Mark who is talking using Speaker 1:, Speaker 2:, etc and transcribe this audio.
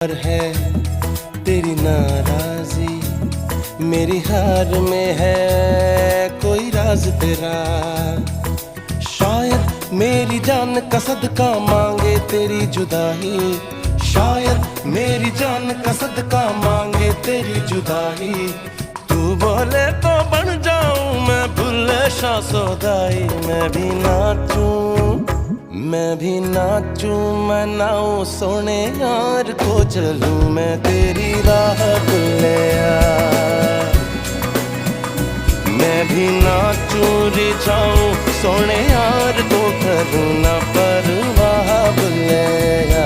Speaker 1: पर है तेरी नाराजी, मेरी हार में है कोई राज तेरा। शायद मेरी जान का सदका मांगे तेरी जुदाई, शायद मेरी जान का सदका मांगे तेरी जुदाई। तू बोले तो बन जाऊं मैं भुल्ले शाह सौदाई। मैं भी नाचूं, मैं नाऊं सोने यार को चलूं मैं तेरी राह भुल्लिया। मैं भी नाचूं रिझाऊं सोने यार को करूं ना परवाह भुल्लिया।